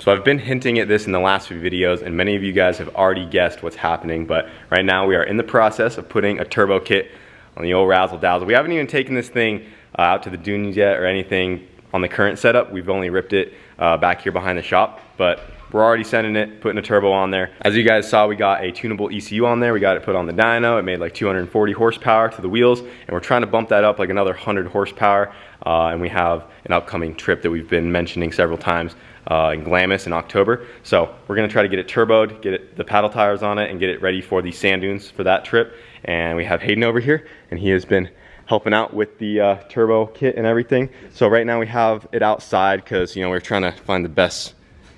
So I've been hinting at this in the last few videos, and many of you guys have already guessed what's happening, but right now we are in the process of putting a turbo kit on the old Razzle Dazzle. We haven't even taken this thing out to the dunes yet or anything on the current setup. We've only ripped it back here behind the shop, but we're already sending it, putting a turbo on there. As you guys saw, we got a tunable ECU on there. We got it put on the dyno. It made like 240 horsepower to the wheels, and we're trying to bump that up like another 100 horsepower. And we have an upcoming trip that we've been mentioning several times in Glamis in October. So we're gonna try to get it turboed, get the paddle tires on it, and get it ready for the sand dunes for that trip. And we have Hayden over here, and he has been helping out with the turbo kit and everything. So right now we have it outside because, you know, we're trying to find the best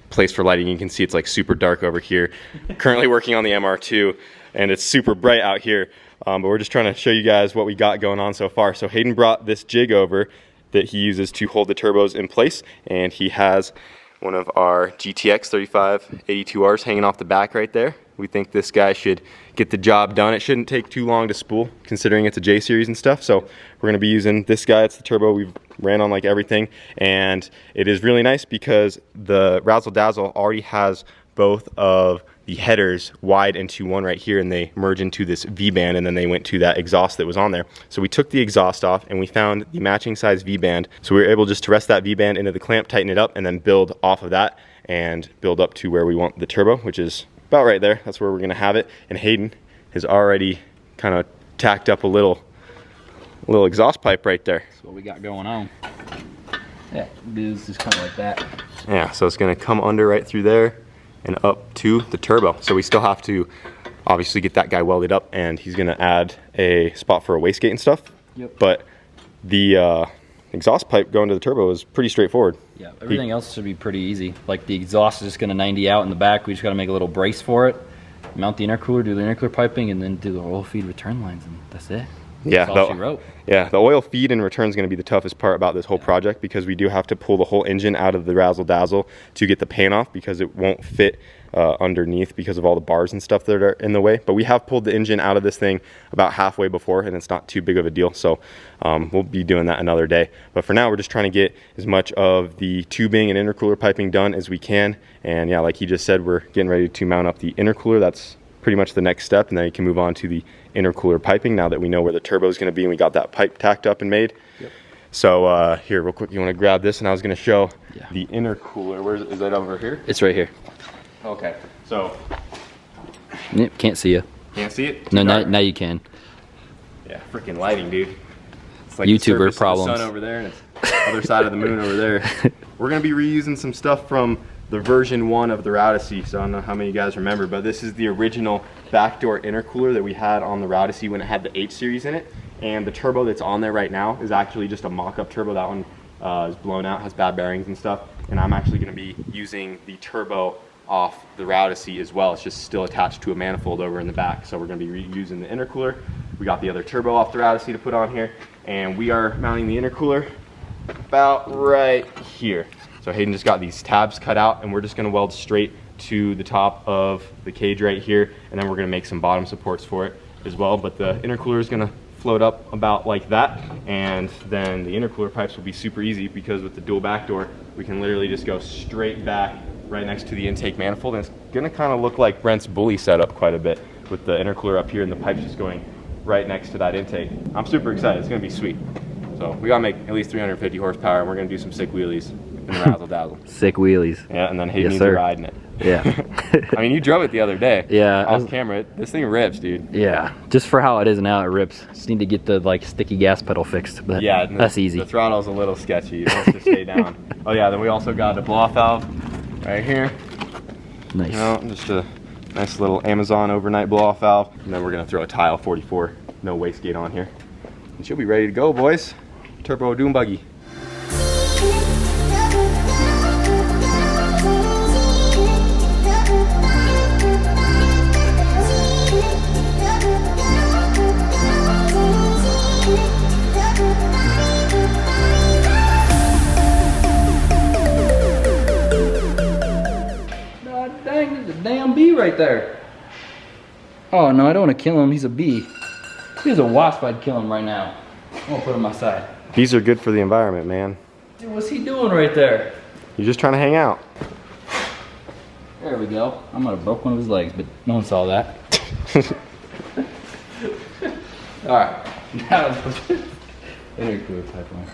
place for lighting. You can see it's like super dark over here. Currently working on the MR2, and it's super bright out here. But we're just trying to show you guys what we got going on so far. So Hayden brought this jig over that he uses to hold the turbos in place, and he has one of our GTX 3582Rs hanging off the back right there. We think this guy should get the job done. It shouldn't take too long to spool, considering it's a J series and stuff. So we're gonna be using this guy. It's the turbo we've ran on like everything, and it is really nice because the Razzle Dazzle already has both of the headers wide into one right here, and they merge into this V-band, and then they went to that exhaust that was on there. So we took the exhaust off and we found the matching size V-band. So we were able just to rest that V-band into the clamp, tighten it up, and then build off of that and build up to where we want the turbo, which is about right there. That's where we're gonna have it. And Hayden has already kind of tacked up a little exhaust pipe right there. That's what we got going on. Yeah, it is just kind of like that. Yeah, so it's gonna come under right through there and up to the turbo. So we still have to obviously get that guy welded up, and he's gonna add a spot for a wastegate and stuff. Yep. But the exhaust pipe going to the turbo is pretty straightforward. Yeah, everything else should be pretty easy. Like the exhaust is just gonna 90 out in the back. We just gotta make a little brace for it, mount the intercooler, do the intercooler piping, and then do the oil feed return lines, and that's it. Yeah, that's all she wrote. Yeah, the oil feed and return is going to be the toughest part about this whole project, because we do have to pull the whole engine out of the Razzle Dazzle to get the pan off, because it won't fit underneath because of all the bars and stuff that are in the way. But we have pulled the engine out of this thing about halfway before, and it's not too big of a deal. So we'll be doing that another day. But for now, we're just trying to get as much of the tubing and intercooler piping done as we can. And yeah, like he just said, we're getting ready to mount up the intercooler. That's pretty much the next step, and then you can move on to the intercooler piping now that we know where the turbo is going to be and we got that pipe tacked up and made. Yep. So here, real quick, you want to grab this, and I was going to show the intercooler. Where is that over here? It's right here. Okay, so yep, can't see you. Can't see it? No, now you can. Yeah, freaking lighting, dude. It's like YouTuber the problems. Of the sun over there, and it's the other side of the moon over there. We're going to be reusing some stuff from the version 1 of the Routacy. So I don't know how many of you guys remember, but this is the original backdoor intercooler that we had on the Routacy when it had the H series in it. And the turbo that's on there right now is actually just a mock-up turbo. That one is blown out, has bad bearings and stuff. And I'm actually going to be using the turbo off the Routacy as well. It's just still attached to a manifold over in the back. So we're going to be reusing the intercooler. We got the other turbo off the Routacy to put on here, and we are mounting the intercooler about right here. So Hayden just got these tabs cut out, and we're just gonna weld straight to the top of the cage right here, and then we're gonna make some bottom supports for it as well. But the intercooler is gonna float up about like that, and then the intercooler pipes will be super easy, because with the dual backdoor, we can literally just go straight back right next to the intake manifold, and it's gonna kind of look like Brent's bully setup quite a bit, with the intercooler up here and the pipes just going right next to that intake. I'm super excited. It's gonna be sweet. So we gotta make at least 350 horsepower, and we're gonna do some sick wheelies in the Razzle Dazzle. Sick wheelies. Yeah, and then Hayden needs to ride in it. Yeah. I mean, you drove it the other day. Yeah. Off camera. This thing rips, dude. Yeah. Just for how it is now, it rips. Just need to get the like sticky gas pedal fixed. But yeah, that's easy. The throttle's a little sketchy. It wants to stay down. Oh yeah, then we also got a blow-off valve right here. Nice. You know, just a nice little Amazon overnight blow-off valve. And then we're gonna throw a tile 44, no wastegate on here. And she'll be ready to go, boys. Turbo dune buggy. God dang, there's a damn bee right there. Oh no, I don't want to kill him. He's a bee. If he was a wasp, I'd kill him right now. I'm gonna put him aside. Bees are good for the environment, man. Dude, what's he doing right there? He's just trying to hang out. There we go. I might have broke one of his legs, but no one saw that. Alright, now let's put intercooler pipeline.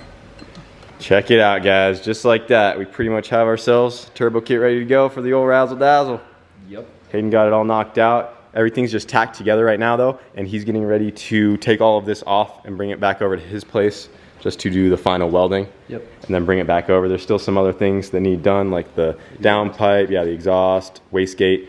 Check it out, guys. Just like that, we pretty much have ourselves a turbo kit ready to go for the old razzle dazzle. Yep. Hayden got it all knocked out. Everything's just tacked together right now though, and he's getting ready to take all of this off and bring it back over to his place just to do the final welding. Yep. And then bring it back over. There's still some other things that need done, like the downpipe, yeah, the exhaust, wastegate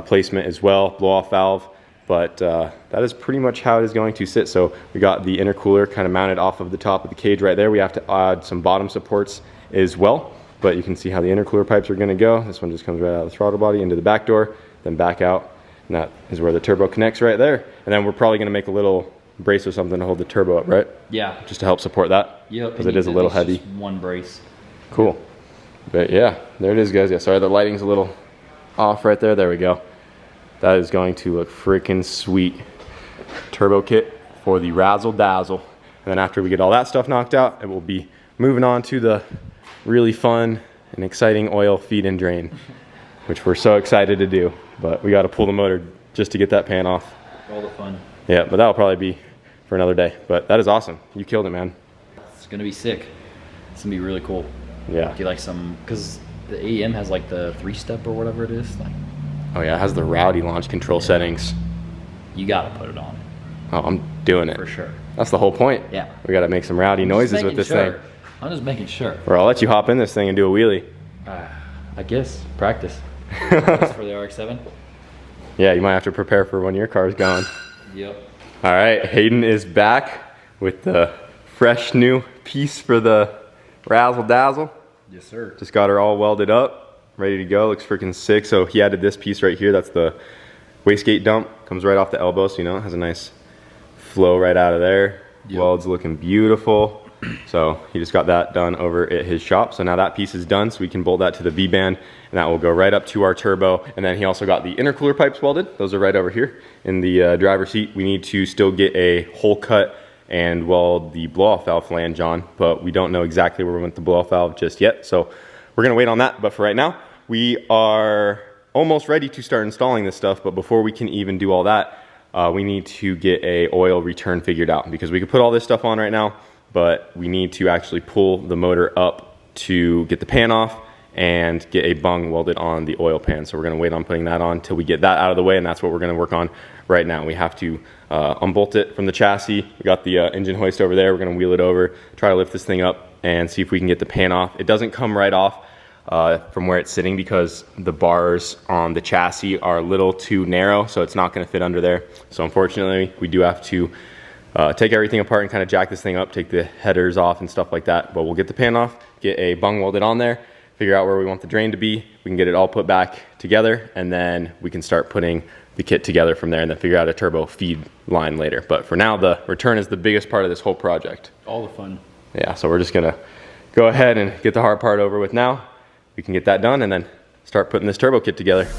placement as well, blow-off valve. But that is pretty much how it is going to sit. So we got the intercooler kind of mounted off of the top of the cage right there. We have to add some bottom supports as well, but you can see how the intercooler pipes are going to go. This one just comes right out of the throttle body into the back door, then back out, and that is where the turbo connects right there. And then we're probably going to make a little brace or something to hold the turbo up, right? Yeah. Just to help support that. Yep. Because it is a little heavy. Just one brace. Cool. But yeah, there it is, guys. Yeah, sorry, the lighting's a little off right there. There we go. That is going to look freaking sweet. Turbo kit for the razzle dazzle. And then after we get all that stuff knocked out, it will be moving on to the really fun and exciting oil feed and drain, which we're so excited to do. But we got to pull the motor just to get that pan off. All the fun. Yeah, but that'll probably be for another day. But that is awesome. You killed it, man. It's gonna be sick. It's gonna be really cool. Yeah. Do like some, cause the AEM has like the 3-step or whatever it is. Like, oh yeah, it has the rowdy launch control settings. you gotta put it on. Oh, I'm doing it. For sure. That's the whole point. Yeah. We got to make some rowdy noises with this thing. I'm just making sure. Or I'll let you hop in this thing and do a wheelie. I guess practice. Practice for the RX-7. Yeah, you might have to prepare for when your car's gone. Yep. All right, Hayden is back with the fresh new piece for the razzle dazzle. Yes, sir. Just got her all welded up, ready to go. Looks freaking sick. So he added this piece right here. That's the wastegate dump. Comes right off the elbow, so you know it has a nice flow right out of there. Yep. Weld's looking beautiful. So he just got that done over at his shop. So now that piece is done, so we can bolt that to the V-band, and that will go right up to our turbo. And then he also got the intercooler pipes welded. Those are right over here in the driver's seat. We need to still get a hole cut and weld the blow-off valve flange on, but we don't know exactly where we want the blow-off valve just yet. So we're gonna wait on that. But for right now, we are almost ready to start installing this stuff. But before we can even do all that, we need to get a oil return figured out, because we could put all this stuff on right now, but we need to actually pull the motor up to get the pan off and get a bung welded on the oil pan. So we're gonna wait on putting that on till we get that out of the way, and that's what we're gonna work on right now. We have to unbolt it from the chassis. We got the engine hoist over there. We're gonna wheel it over, try to lift this thing up and see if we can get the pan off. It doesn't come right off from where it's sitting because the bars on the chassis are a little too narrow, so it's not gonna fit under there. So unfortunately, we do have to take everything apart and kind of jack this thing up, take the headers off and stuff like that. But we'll get the pan off, get a bung welded on there, figure out where we want the drain to be. We can get it all put back together, and then we can start putting the kit together from there, and then figure out a turbo feed line later. But for now, the return is the biggest part of this whole project. All the fun. Yeah, so we're just gonna go ahead and get the hard part over with now. We can get that done and then start putting this turbo kit together.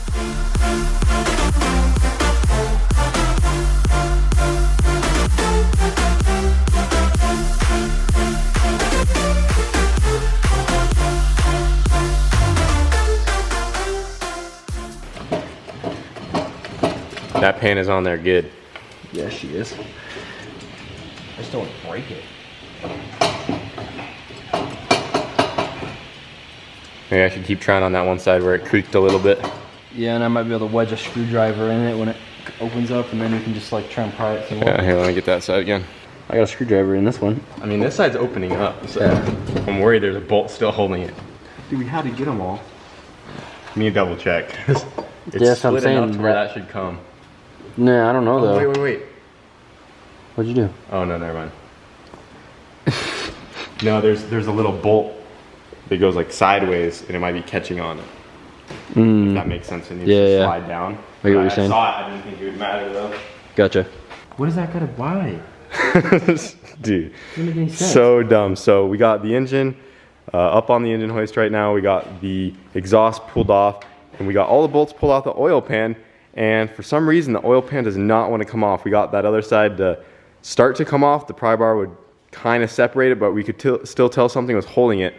That pan is on there good. Yeah, she is. I just don't want to break it. Maybe I should keep trying on that one side where it creaked a little bit. Yeah, and I might be able to wedge a screwdriver in it when it opens up, and then we can just like try and pry it. Yeah, here, let me get that side again. I got a screwdriver in this one. I mean, this side's opening up, so yeah. I'm worried there's a bolt still holding it. Dude, we had to get them all. You need to double check. It's yes, I'm split saying enough to where that should come. Nah, I don't know though. Wait. What'd you do? Oh no, never mind. No, there's a little bolt that goes like sideways, and it might be catching on it. If that makes sense. It needs to slide down. I get what you're saying. I saw it. I didn't think it would matter though. Gotcha. What is that gonna buy? Dude, Doesn't make any sense. so dumb. So we got the engine up on the engine hoist right now. We got the exhaust pulled off, and we got all the bolts pulled out the oil pan. And for some reason, the oil pan does not want to come off. We got that other side to start to come off. The pry bar would kind of separate it, but we could still tell something was holding it.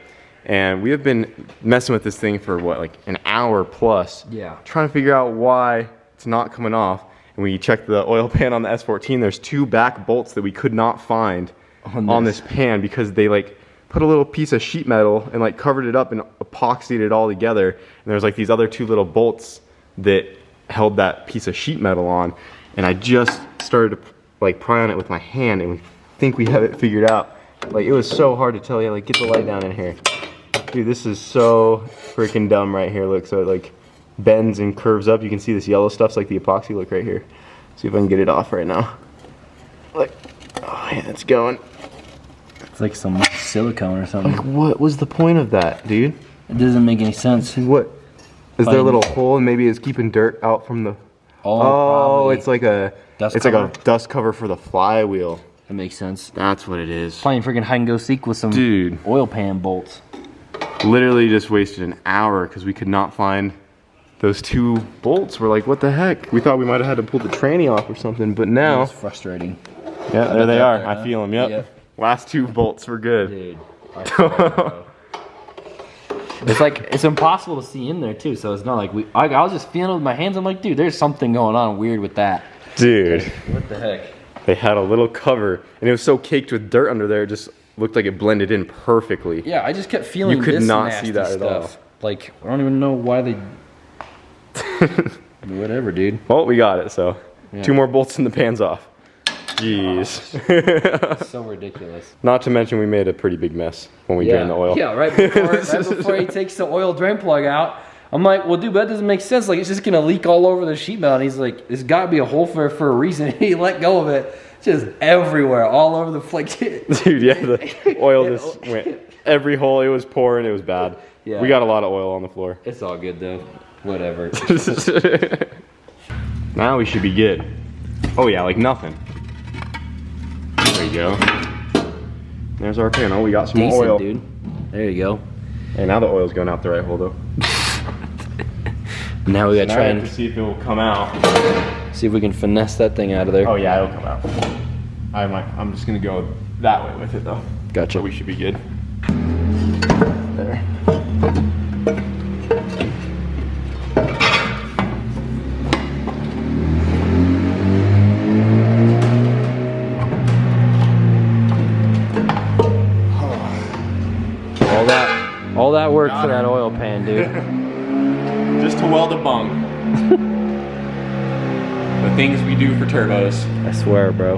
and we have been messing with this thing for what, like an hour plus. Yeah. Trying to figure out why it's not coming off. And we checked the oil pan on the S14. There's 2 back bolts that we could not find on this pan because they like put a little piece of sheet metal and like covered it up and epoxied it all together. And there's like these other 2 little bolts that held that piece of sheet metal on. And I just started to like pry on it with my hand, and we think we have it figured out. Like, it was so hard to tell you. Like, get the light down in here. Dude, this is so freaking dumb right here. Look, so it like bends and curves up. You can see this yellow stuff's like the epoxy. Look right here. See if I can get it off right now. Like, oh yeah, it's going. It's like some silicone or something. Like, what was the point of that, dude? It doesn't make any sense. What? Is there a little hole and maybe it's keeping dirt out from the... Oh, it's like a... Dust like cover? a dust cover for the flywheel. That makes sense. That's what it is. Playing freaking hide and go seek with some Dude. oil pan bolts. Literally just wasted an hour because we could not find those 2 bolts. We're like, what the heck? We thought we might have had to pull the tranny off or something, but now... It's frustrating. Yeah, there they are. There, I feel them, yep. Yep. Last 2 bolts were good. Dude. It's like, it's impossible to see in there too, so it's not like I was just feeling it with my hands. I'm like, dude, there's something going on weird with that. Dude. What the heck? They had a little cover, and it was so caked with dirt under there, it just looked like it blended in perfectly. Yeah, I just kept feeling You could this not nasty see that at all. stuff. Like, I don't even know why they... Whatever, dude. Well, we got it, so. Yeah. 2 more bolts and the pan's off. Jeez. So ridiculous. Not to mention we made a pretty big mess when we drained the oil. Yeah, right before he takes the oil drain plug out, I'm like, well, dude, that doesn't make sense. Like, it's just gonna leak all over the sheet metal. And he's like, there's gotta be a hole for a reason. He let go of it, just everywhere, all over the flex. Dude, yeah, the oil just went every hole. It was pouring. It was bad. Yeah. We got a lot of oil on the floor. It's all good though. Whatever. Now we should be good. Oh yeah, like nothing. There you go. There's our pan. Oh, we got some more oil. Dude. There you go. Hey, now the oil's going out the right hole though. Now we gotta Now try we have and to see if it will come out. see if we can finesse that thing out of there. Oh yeah, it'll come out. I'm just gonna go that way with it though. Gotcha. So we should be good. There. All that work for that oil pan, dude. Just to weld a bung. The things we do for turbos. I swear, bro.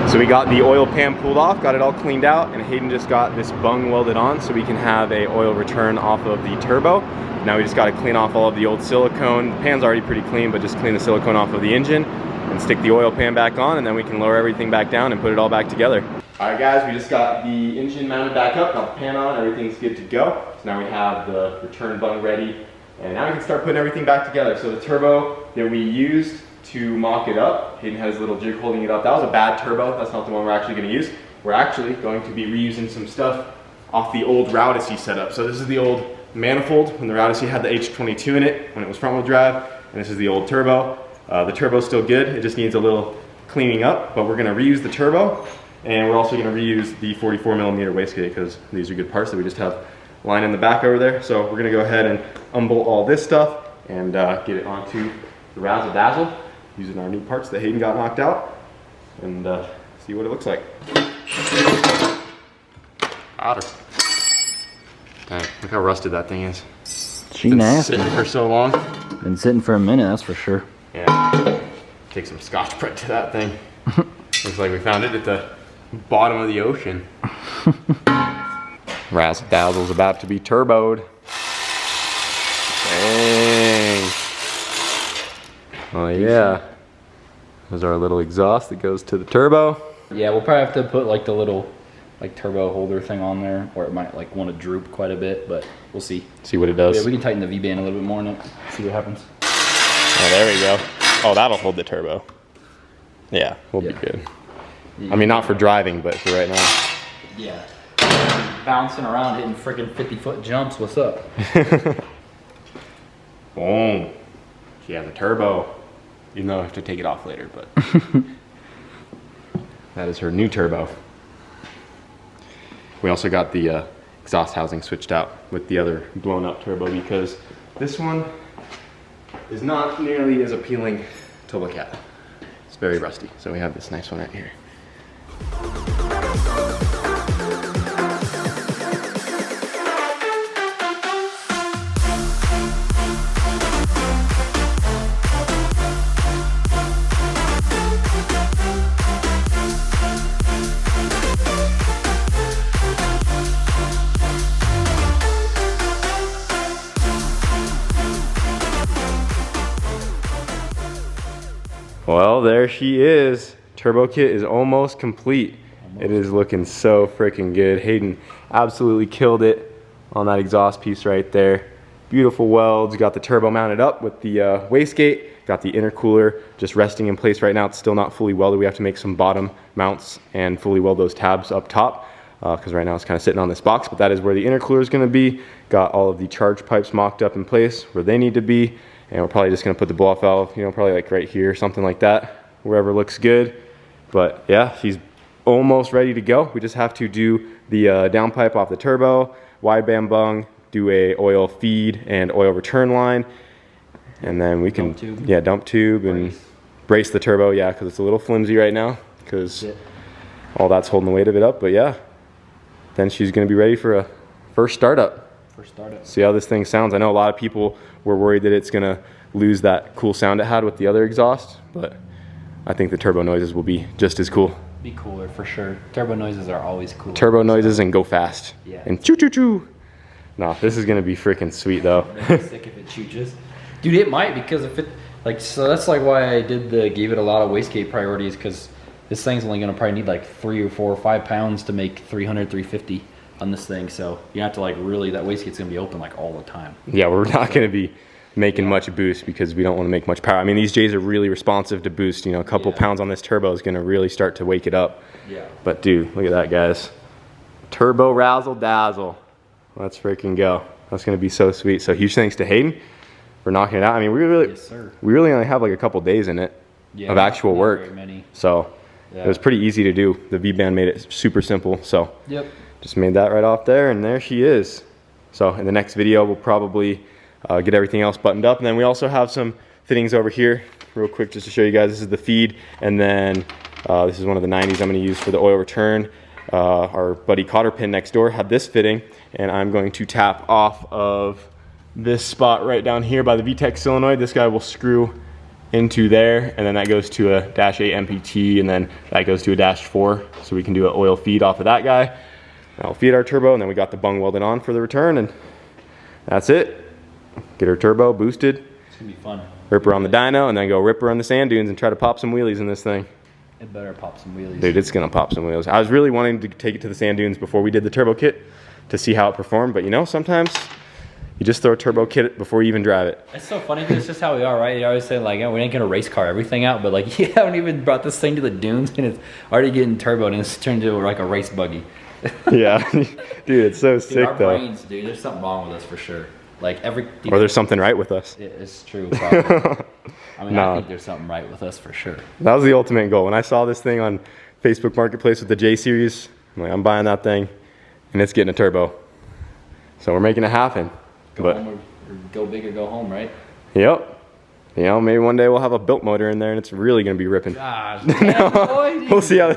So we got the oil pan pulled off, got it all cleaned out, and Hayden just got this bung welded on so we can have a oil return off of the turbo. Now we just got to clean off all of the old silicone. The pan's already pretty clean, but just clean the silicone off of the engine and stick the oil pan back on, and then we can lower everything back down and put it all back together. All right guys, we just got the engine mounted back up, got the pan on, everything's good to go. So now we have the return bung ready, and now we can start putting everything back together. So the turbo that we used to mock it up, Hayden has a little jig holding it up. That was a bad turbo. That's not the one we're actually going to use. We're actually going to be reusing some stuff off the old Routacy setup. So this is the old manifold when the Routacy had the H22 in it when it was front wheel drive, and this is the old turbo. The turbo's still good. It just needs a little cleaning up, but we're going to reuse the turbo, and we're also going to reuse the 44mm wastegate because these are good parts that we just have lying in the back over there. So we're going to go ahead and unbolt all this stuff and get it onto the razzle dazzle using our new parts that Hayden got knocked out, and see what it looks like. Otter. Dang, look how rusted that thing is. She nasty. Sitting for so long. Been sitting for a minute, that's for sure. Yeah. Take some Scotch-Brite to that thing. Looks like we found it at the bottom of the ocean. Razzle Dazzle's about to be turboed. Dang. Oh yeah. There's our little exhaust that goes to the turbo. Yeah, we'll probably have to put like the little like turbo holder thing on there, or it might like want to droop quite a bit, but we'll see. See what it does. Yeah, we can tighten the V-band a little bit more on it, see what happens. Oh, there we go. Oh, that'll hold the turbo. Yeah, we'll be good. I mean, not for driving, but for right now. Yeah. Bouncing around, hitting freaking 50-foot jumps. What's up? Boom. She has a turbo. Even though I have to take it off later, but that is her new turbo. We also got the exhaust housing switched out with the other blown up turbo because this one is not nearly as appealing to look at. It's very rusty. So we have this nice one right here. Well, there she is. Turbo kit is almost complete. It is looking so freaking good. Hayden absolutely killed it on that exhaust piece right there. Beautiful welds. Got the turbo mounted up with the wastegate. Got the intercooler just resting in place right now. It's still not fully welded. We have to make some bottom mounts and fully weld those tabs up top because right now it's kind of sitting on this box, but that is where the intercooler is going to be. Got all of the charge pipes mocked up in place where they need to be. And we're probably just gonna put the blow off valve, you know, probably like right here, something like that, wherever looks good. But yeah, she's almost ready to go. We just have to do the downpipe off the turbo, wideband bung, do a oil feed and oil return line, and then we can, dump tube and brace the turbo, yeah, because it's a little flimsy right now, because all that's holding the weight of it up. But yeah, then she's gonna be ready for a first startup. See how this thing sounds. I know a lot of people were worried that it's gonna lose that cool sound it had with the other exhaust, but I think the turbo noises will be just as cool. Be cooler for sure. Turbo noises are always cool. Turbo noises and go fast. Yeah. And choo choo choo. No, this is gonna be freaking sweet though. Sick if it chooches. Dude, it might, because if it so that's like why I gave it a lot of wastegate priorities, because this thing's only gonna probably need like 3 or 4 or 5 pounds to make 300, 350. On this thing, so you have to like really, that wastegate's gonna be open like all the time. Yeah, we're not gonna be making much boost because we don't want to make much power. I mean, these J's are really responsive to boost. You know, a couple pounds on this turbo is gonna really start to wake it up. Yeah. But dude, look at that, guys. Turbo razzle dazzle. Let's freaking go. That's gonna be so sweet. So huge thanks to Hayden for knocking it out. I mean, we really only have like a couple days in it of actual work. Very many. So it was pretty easy to do. The V-band made it super simple. So just made that right off there, and there she is. So in the next video, we'll probably get everything else buttoned up. And then we also have some fittings over here, real quick, just to show you guys. This is the feed, and then this is one of the 90s I'm gonna use for the oil return. Our buddy Cotter Pin next door had this fitting, and I'm going to tap off of this spot right down here by the VTEC solenoid. This guy will screw into there, and then that goes to a -8 MPT, and then that goes to a -4, so we can do an oil feed off of that guy. I'll feed our turbo, and then we got the bung welded on for the return, and that's it. Get her turbo boosted. It's gonna be fun. Rip her on the dyno, and then go rip her on the sand dunes and try to pop some wheelies in this thing. It better pop some wheelies. Dude, it's gonna pop some wheels. I was really wanting to take it to the sand dunes before we did the turbo kit to see how it performed, but you know, sometimes you just throw a turbo kit before you even drive it. It's so funny, dude. It's just how we are, right? You always say like, oh, we ain't gonna race car everything out, but like, you haven't even brought this thing to the dunes, and it's already getting turboed, and it's turned into like a race buggy. Yeah, dude, it's so sick our though. Brains, dude, there's something wrong with us for sure. Like or there's something right with us. It's true. Probably. I mean, I think there's something right with us for sure. That was the ultimate goal. When I saw this thing on Facebook Marketplace with the J series, I'm like, I'm buying that thing, and it's getting a turbo. So we're making it happen. Go home or go big or go home, right? Yep. You know, maybe one day we'll have a built motor in there, and it's really gonna be ripping. Gosh, no, we'll see how.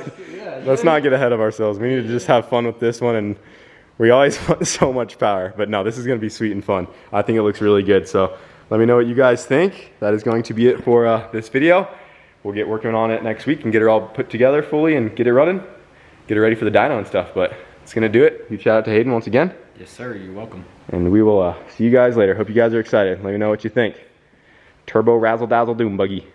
Let's not get ahead of ourselves. We need to just have fun with this one, and we always want so much power. But no, this is gonna be sweet and fun. I think it looks really good. So let me know what you guys think. That is going to be it for this video. We'll get working on it next week and get it all put together fully and get it running, get it ready for the dyno and stuff. But it's gonna do it. Huge shout out to Hayden once again. Yes, sir. You're welcome. And we will see you guys later. Hope you guys are excited. Let me know what you think. Turbo razzle dazzle doom buggy.